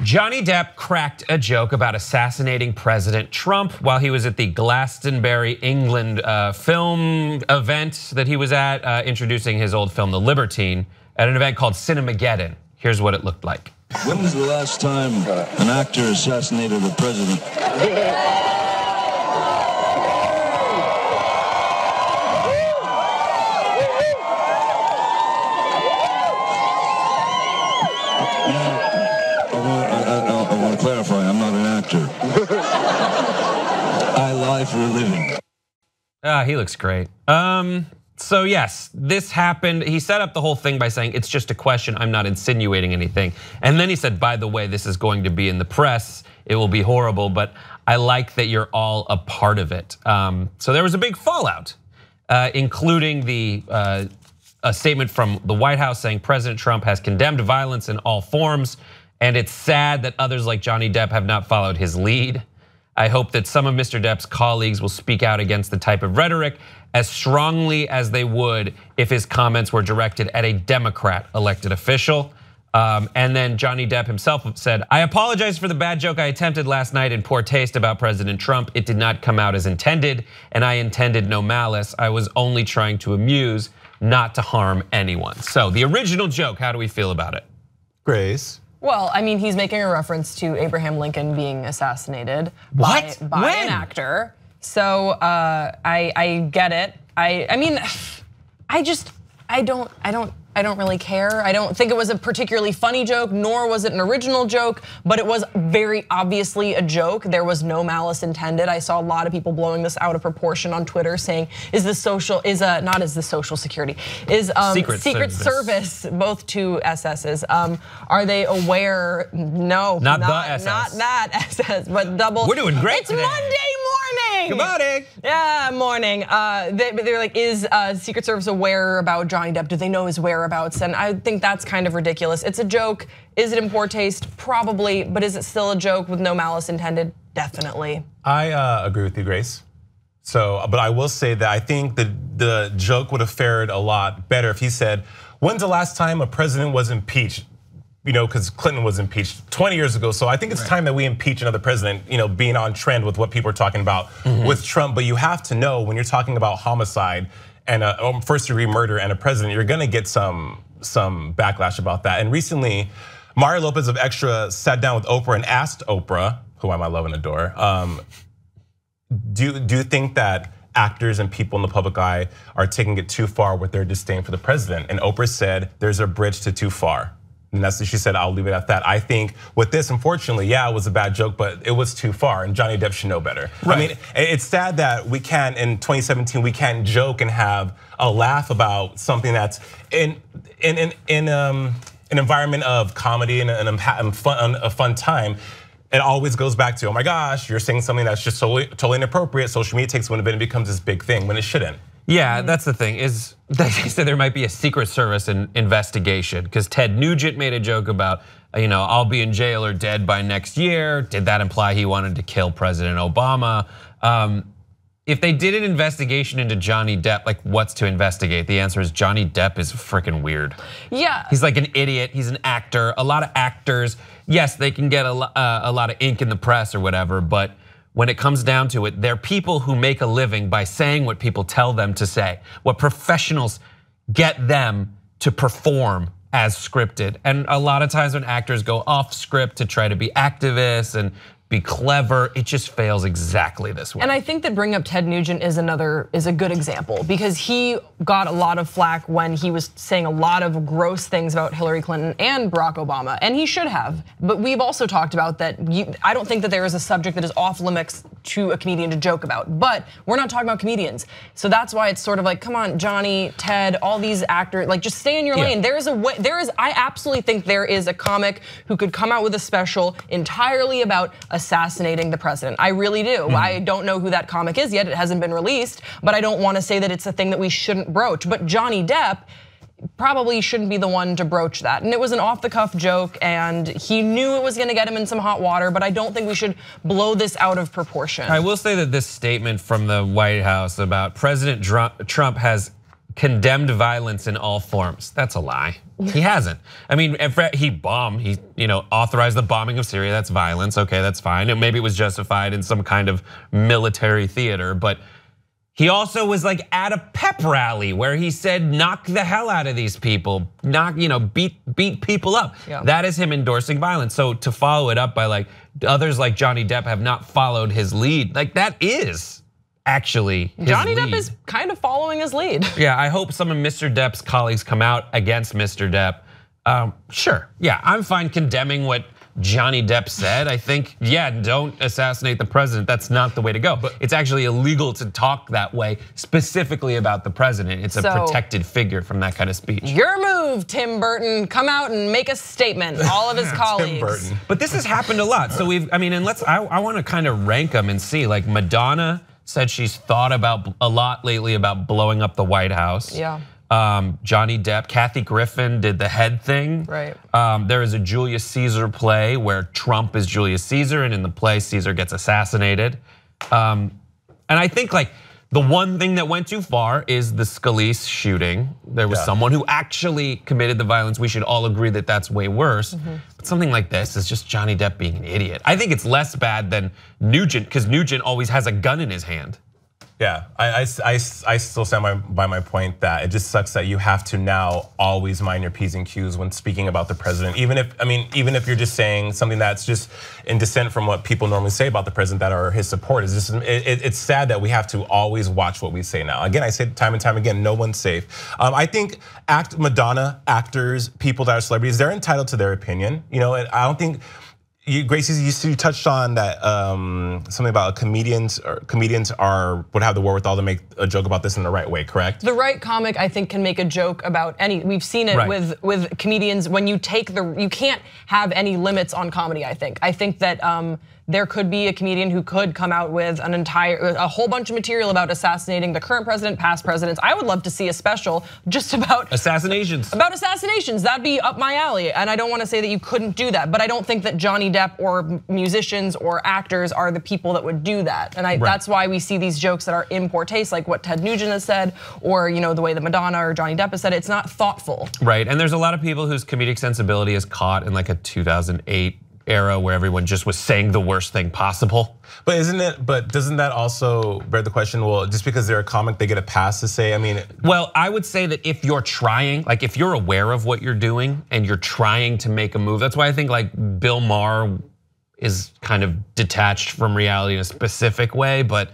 Jonny Depp cracked a joke about assassinating President Trump while he was at the Glastonbury, England film event that he was at, introducing his old film, The Libertine, at an event called Cinemageddon. Here's what it looked like. When was the last time an actor assassinated a president? I want to clarify, I'm not an actor. I lie for a living. He looks great. So yes, this happened. He set up the whole thing by saying, it's just a question, I'm not insinuating anything. And then he said, by the way, this is going to be in the press. It will be horrible, but I like that you're all a part of it. So there was a big fallout, including a statement from the White House saying President Trump has condemned violence in all forms. And it's sad that others like Jonny Depp have not followed his lead. I hope that some of Mr. Depp's colleagues will speak out against the type of rhetoric as strongly as they would if his comments were directed at a Democrat elected official. And then Jonny Depp himself said, I apologize for the bad joke I attempted last night in poor taste about President Trump. It did not come out as intended, and I intended no malice. I was only trying to amuse, not to harm anyone. So the original joke, how do we feel about it? Grace. Well, I mean, he's making a reference to Abraham Lincoln being assassinated What? by an actor. So I get it. I mean, I don't really care. I don't think it was a particularly funny joke, nor was it an original joke, but it was very obviously a joke. There was no malice intended. I saw a lot of people blowing this out of proportion on Twitter, saying, Social Security, Secret Service, both two SS's. Are they aware? No, not the SS. Not that SS, but double. We're doing great It's today. Monday morning. Good morning. Yeah, morning. They're like, is Secret Service aware about Jonny Depp? Do they know his whereabouts? And I think that's kind of ridiculous. It's a joke. Is it in poor taste? Probably, but is it still a joke with no malice intended? Definitely. I agree with you, Grace. So, but I will say that I think the joke would have fared a lot better if he said, when's the last time a president was impeached? You know, because Clinton was impeached 20 years ago. So I think it's time that we impeach another president, you know, being on trend with what people are talking about with Trump. But you have to know when you're talking about homicide and a first-degree murder and a president, you're gonna get some backlash about that. And recently, Mario Lopez of Extra sat down with Oprah and asked Oprah, who I love and adore, do you think that actors and people in the public eye are taking it too far with their disdain for the president? And Oprah said, there's a bridge to too far. And that's what she said, I'll leave it at that. I think with this, unfortunately, yeah, it was a bad joke, but it was too far, and Jonny Depp should know better. Right. I mean, it's sad that we can't, in 2017, we can't joke and have a laugh about something that's in an environment of comedy and a fun time. It always goes back to, oh my gosh, you're saying something that's just totally inappropriate. Social media takes one of it and it becomes this big thing when it shouldn't. Yeah, that's the thing, is they said there might be a Secret Service investigation because Ted Nugent made a joke about, I'll be in jail or dead by next year. Did that imply he wanted to kill President Obama? If they did an investigation into Jonny Depp, like what's to investigate? The answer is Jonny Depp is freaking weird. Yeah. He's like an idiot, he's an actor. A lot of actors, yes, they can get a lot of ink in the press or whatever, but when it comes down to it, they're people who make a living by saying what people tell them to say. What professionals get them to perform as scripted. And a lot of times when actors go off script to try to be activists and be clever, it just fails exactly this way. And I think that bringing up Ted Nugent is a good example because he got a lot of flack when he was saying a lot of gross things about Hillary Clinton and Barack Obama, and he should have. But we've also talked about that. I don't think that there is a subject that is off limits to a comedian to joke about. But we're not talking about comedians, so that's why it's sort of like, come on, Jonny, Ted, all these actors, like just stay in your lane. There is a way. I absolutely think there is a comic who could come out with a special entirely about assassinating the president. I really do. I don't know who that comic is yet. It hasn't been released, but I don't want to say that it's a thing that we shouldn't broach. But Jonny Depp probably shouldn't be the one to broach that. And it was an off-the-cuff joke, and he knew it was gonna get him in some hot water, but I don't think we should blow this out of proportion. I will say that this statement from the White House about President Trump has condemned violence in all forms. That's a lie. He hasn't. I mean, he bombed, he authorized the bombing of Syria. That's violence. Okay, that's fine. And maybe it was justified in some kind of military theater, but he also was like at a pep rally where he said, knock the hell out of these people, beat people up. Yeah. That is him endorsing violence. So to follow it up by like, others like Jonny Depp have not followed his lead, like that is actually his Jonny lead. Depp is kind of following his lead. Yeah, I hope some of Mr. Depp's colleagues come out against Mr. Depp. Sure, yeah, I'm fine condemning what Jonny Depp said. I think, yeah, don't assassinate the president. That's not the way to go. But it's actually illegal to talk that way, specifically about the president. It's a protected figure from that kind of speech. Your move, Tim Burton. Come out and make a statement. All of his colleagues. Tim Burton. But this has happened a lot. So I want to kind of rank them and see. Like Madonna said she's thought about a lot lately about blowing up the White House. Yeah. Jonny Depp, Kathy Griffin did the head thing. Right. There is a Julius Caesar play where Trump is Julius Caesar, and in the play Caesar gets assassinated. And I think like the one thing that went too far is the Scalise shooting. There was someone who actually committed the violence. We should all agree that that's way worse. But something like this is just Jonny Depp being an idiot. I think it's less bad than Nugent, because Nugent always has a gun in his hand. Yeah, I still stand by my point that it just sucks that you have to now always mind your P's and Q's when speaking about the president. Even if you're just saying something that's just in dissent from what people normally say about the president that are his supporters. It's sad that we have to always watch what we say now. Again, I say it time and time again, no one's safe. I think Madonna, actors, people that are celebrities, they're entitled to their opinion. And I don't think. Gracie, you touched on that something about comedians would have the wherewithal to make a joke about this in the right way, correct? The right comic, I think, can make a joke about any. We've seen it with comedians when you can't have any limits on comedy. I think that there could be a comedian who could come out with a whole bunch of material about assassinating the current president, past presidents. I would love to see a special just about assassinations. That'd be up my alley. And I don't want to say that you couldn't do that, but I don't think that Jonny Depp or musicians or actors are the people that would do that. And that's why we see these jokes that are in poor taste, like what Ted Nugent has said, or the way that Madonna or Jonny Depp has said it. It's not thoughtful. Right, and there's a lot of people whose comedic sensibility is caught in like a 2008 era where everyone just was saying the worst thing possible. But doesn't that also bear the question, well, just because they're a comic, they get a pass to say, Well, I would say that if you're trying, like if you're aware of what you're doing and you're trying to make a move, that's why I think like Bill Maher is kind of detached from reality in a specific way, but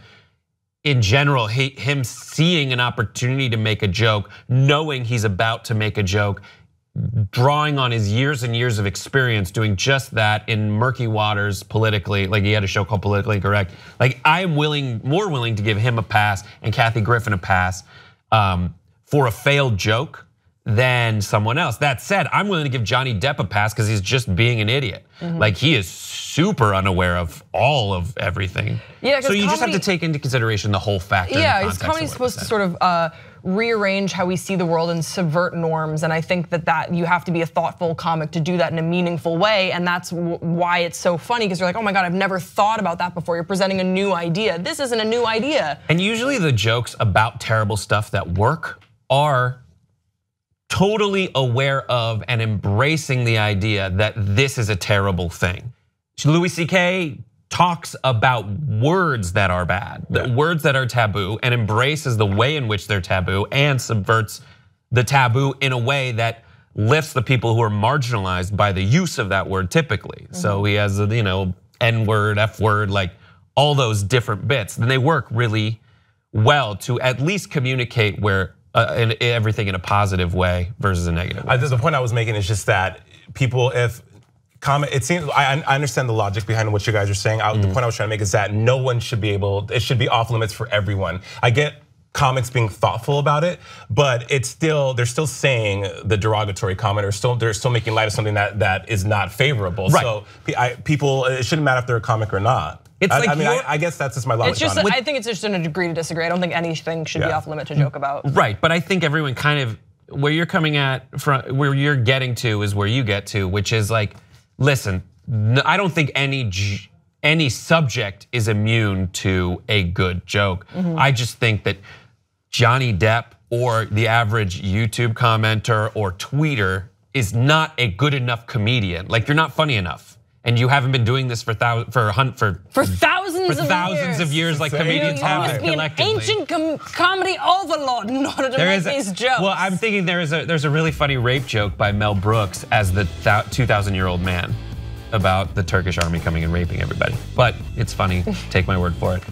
in general, him seeing an opportunity to make a joke, knowing he's about to make a joke, drawing on his years and years of experience doing just that in murky waters politically, like he had a show called Politically Incorrect. Like I'm more willing to give him a pass and Kathy Griffin a pass for a failed joke than someone else. That said, I'm willing to give Jonny Depp a pass because he's just being an idiot. Like he is super unaware of all of everything. Yeah, so you just have to take into consideration the whole factor. Yeah, because comedy is supposed to sort of rearrange how we see the world and subvert norms. And I think that you have to be a thoughtful comic to do that in a meaningful way. And that's why it's so funny, because you're like, oh my God, I've never thought about that before. You're presenting a new idea. This isn't a new idea. And usually the jokes about terrible stuff that work are totally aware of and embracing the idea that this is a terrible thing. Louis C.K. talks about words that are bad, words that are taboo, and embraces the way in which they're taboo and subverts the taboo in a way that lifts the people who are marginalized by the use of that word typically. So he has N-word, F-word, like all those different bits. And they work really well to at least communicate where everything in a positive way versus a negative way. The point I was making is just that people, it seems, I understand the logic behind what you guys are saying. The point I was trying to make is that no one should be it should be off limits for everyone. I get comics being thoughtful about it, but they're still saying the derogatory comment, or they're still making light of something that is not favorable. Right. So people, it shouldn't matter if they're a comic or not. I guess that's just my logic. I think it's just in a degree to disagree. I don't think anything should be off limit to joke about. Right, but I think everyone kind of, where you're coming at, where you're getting to is where you get to, which is like, listen, I don't think any subject is immune to a good joke. I just think that Jonny Depp or the average YouTube commenter or tweeter is not a good enough comedian. Like you're not funny enough. And you haven't been doing this for thousands of years, like comedians have collectively. You must be an ancient comedy overlord in order to make these jokes. Well, I'm thinking there's a really funny rape joke by Mel Brooks as the 2,000-year-old man about the Turkish army coming and raping everybody. But it's funny. Take my word for it.